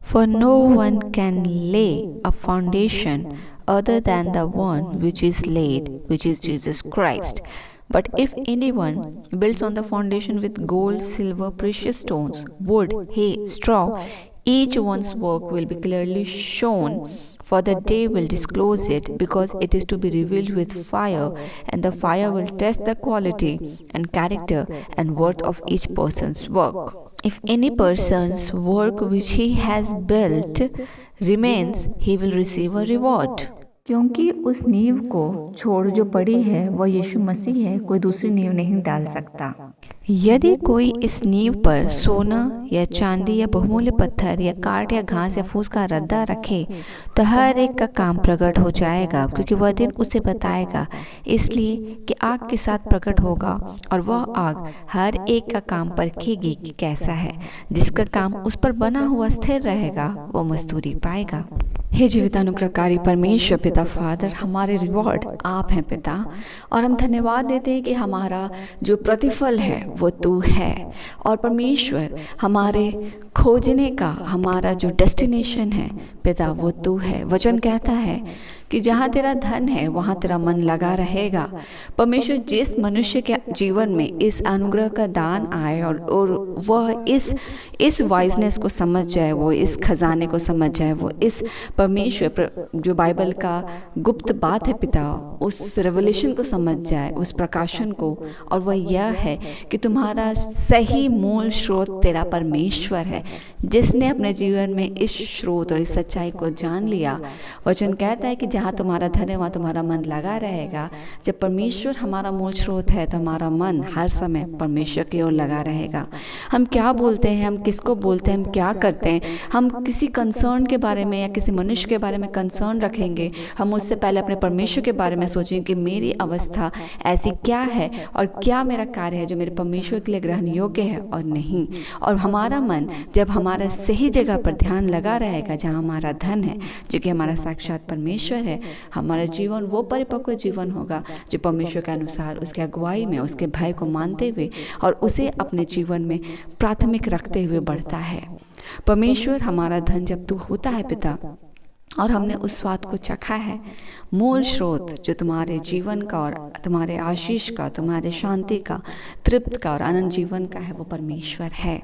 For no one can lay a foundation other than the one which is laid, which is Jesus Christ. But if anyone builds on the foundation with gold, silver, precious stones, wood, hay, straw, each one's work will be clearly shown, for the day will disclose it, because it is to be revealed with fire, and the fire will test the quality and character and worth of each person's work. If any person's work which he has built remains, he will receive a reward. क्योंकि उस नींव को छोड़ जो पड़ी है वह यीशु मसीह है, कोई दूसरी नींव नहीं डाल सकता। यदि कोई इस नींव पर सोना या चांदी या बहुमूल्य पत्थर या काठ या घास या फूस का रद्दा रखे, तो हर एक का काम प्रकट हो जाएगा, क्योंकि वह दिन उसे बताएगा, इसलिए कि आग के साथ प्रकट होगा, और वह आग हर एक का काम परखेगी कि कैसा है। जिसका काम उस पर बना हुआ स्थिर रहेगा, वह मजदूरी पाएगा। हे जीवितानुग्रहकारी परमेश्वर पिता फादर, हमारे रिवॉर्ड आप हैं पिता, और हम धन्यवाद देते हैं कि हमारा जो प्रतिफल है वो तू है। और परमेश्वर, हमारे खोजने का हमारा जो डेस्टिनेशन है पिता वो तू है। वचन कहता है कि जहाँ तेरा धन है वहाँ तेरा मन लगा रहेगा। परमेश्वर, जिस मनुष्य के जीवन में इस अनुग्रह का दान आए और वह इस वाइजनेस को समझ जाए, वो इस खजाने को समझ जाए, वो इस परमेश्वर जो बाइबल का गुप्त बात है पिता, उस रेवलेशन को समझ जाए, उस प्रकाशन को, और वह यह है कि तुम्हारा सही मूल स्रोत तेरा परमेश्वर है, जिसने अपने जीवन में इस स्रोत और इस सच्चाई को जान लिया। वचन कहता है कि जहाँ तुम्हारा धन है वहाँ तुम्हारा मन लगा रहेगा। जब परमेश्वर हमारा मूल स्रोत है तो हमारा मन हर समय परमेश्वर की ओर लगा रहेगा। हम क्या बोलते हैं, हम किसको बोलते हैं, हम क्या करते हैं, हम किसी कंसर्न के बारे में या किसी मनुष्य के बारे में कंसर्न रखेंगे, हम उससे पहले अपने परमेश्वर के बारे में सोचेंगे कि मेरी अवस्था ऐसी क्या है और क्या मेरा कार्य है जो मेरे परमेश्वर के लिए ग्रहण योग्य है और नहीं। और हमारा मन जब हमारा सही जगह पर ध्यान लगा रहेगा, जहाँ हमारा धन है जो कि हमारा साक्षात परमेश्वर है, हमारा जीवन वो परिपक्व जीवन होगा जो परमेश्वर के अनुसार उसके अगुवाई में उसके भय को मानते हुए और उसे अपने जीवन में प्राथमिक रखते हुए बढ़ता है। परमेश्वर, हमारा धन जब तू होता है पिता, और हमने उस स्वाद को चखा है, मूल स्रोत जो तुम्हारे जीवन का और तुम्हारे आशीष का, तुम्हारे शांति का, तृप्त का और आनंद जीवन का है, वो परमेश्वर है।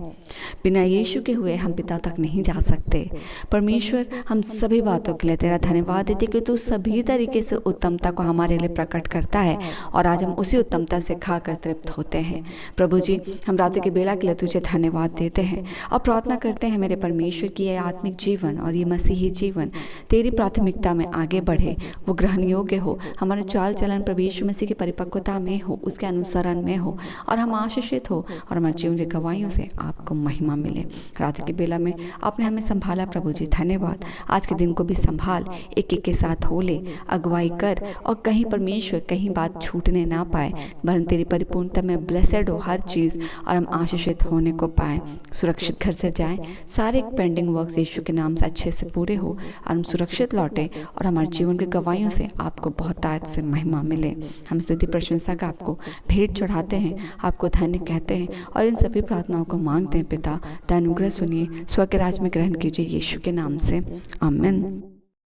बिना यीशु के हुए हम पिता तक नहीं जा सकते। परमेश्वर, हम सभी बातों के लिए तेरा धन्यवाद देते कि तू सभी तरीके से उत्तमता को हमारे लिए प्रकट करता है, और आज हम उसी उत्तमता से खाकर तृप्त होते हैं। प्रभु जी, हम रात के बेला के लिए तुझे धन्यवाद देते हैं और प्रार्थना करते हैं मेरे परमेश्वर की ये आत्मिक जीवन और ये मसीही जीवन तेरी प्राथमिकता में आगे बढ़े, वो ग्रहण योग्य हो, हमारे चाल चलन प्रभु यीशु मसीह की परिपक्वता में हो, उसके अनुसरण में हो, और हम आशीषित हो और हमारे जीवन की गवाहियों से आपको महिमा मिले। रात की बेला में आपने हमें संभाला प्रभु जी, धन्यवाद। आज के दिन को भी संभाल, एक एक के साथ हो ले, अगुवाई कर, और कहीं परमेश्वर कहीं बात छूटने ना पाए, वरन तेरी परिपूर्णता में ब्लेसेड हो हर चीज़ और हम आशीषित होने को पाएँ, सुरक्षित घर से जाएँ, सारे पेंडिंग वर्क्स यीशु के नाम से अच्छे से पूरे हो और हम सुरक्षित लौटे और हमारे जीवन की गवाहियों से आपको बहुत आज से महिमा मिले। हम स्तुति प्रशंसा का आपको भेंट चढ़ाते हैं, आपको धन्य कहते हैं और इन सभी प्रार्थनाओं को मांगते हैं पिता। अनुग्रह सुनिए, स्व के राज में ग्रहण कीजिए यीशु के नाम से, आमीन।